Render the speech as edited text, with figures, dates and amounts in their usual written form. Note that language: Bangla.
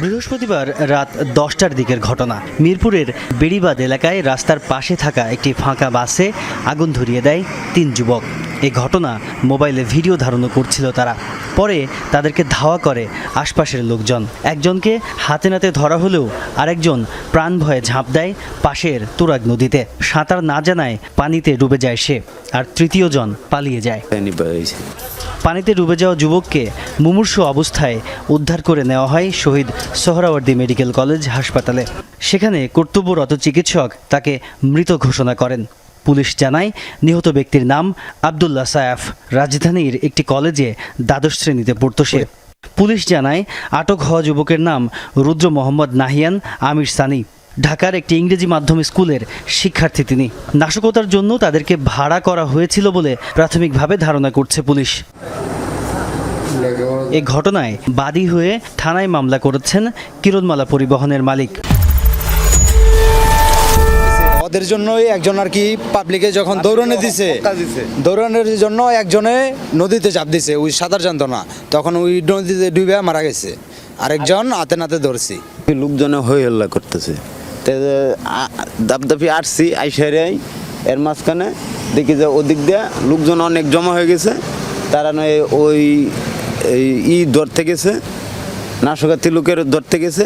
বৃহস্পতিবার রাত 10টার দিকের ঘটনা। মিরপুরের বেড়িবাঁধ এলাকায় রাস্তার পাশে থাকা একটি ফাঁকা বাসে আগুন ধরিয়ে দেয় 3 যুবক। এই ঘটনা মোবাইলে ভিডিও ধারণ করছিল তারা। পরে তাদেরকে ধাওয়া করে আশপাশের লোকজন। একজনকে হাতে নাতে ধরা হলেও আরেকজন প্রাণ ভয়ে ঝাঁপ দেয় পাশের তুরাগ নদীতে। সাঁতার না জানায় পানিতে ডুবে যায় সে, আর তৃতীয় জন পালিয়ে যায়। পানিতে ডুবে যাওয়া যুবককে মুমূর্ষু অবস্থায় উদ্ধার করে নেওয়া হয় শহীদ সোহরাওয়ার্দী মেডিকেল কলেজ হাসপাতালে। সেখানে কর্তব্যরত চিকিৎসক তাকে মৃত ঘোষণা করেন। পুলিশ জানায় নিহত ব্যক্তির নাম আবদুল্লাহ সায়াফ। রাজধানীর একটি কলেজে দ্বাদশ শ্রেণীতে পড়তো সে। পুলিশ জানায় আটক হওয়া যুবকের নাম রুদ্র মোহাম্মদ নাহিয়ান আমির সানি। ঢাকার একটি ইংরেজি মাধ্যম স্কুলের শিক্ষার্থী তিনি। নাশকতার জন্য তাদেরকে ভাড়া করা হয়েছিল বলে প্রাথমিকভাবে ধারণা করছে পুলিশ। এ ঘটনায় বাদী হয়ে থানায় মামলা করেছেন কিরণমালা পরিবহনের মালিক। ওদের জন্যই একজন আর কি পাবলিকে যখন দৌড়ানো দিছে, দৌড়ানোর জন্য একজনে নদীতে চাপ দিছে, ওই সাঁতার জানতো না, তখন ওই নদীতে ডুবে মারা গেছে। আরেকজন হাতে নাতে ধরছি। লোকজনে হই হল্লা করতেছে, দাপদাপি আসছি আইসারাই এর মাঝখানে দেখি যে ওদিক দিয়ে লোকজন অনেক জমা হয়ে গেছে। তারা নয় ওই ধরতে গেছে, নাশকাতি লোকের ধরতে গেছে।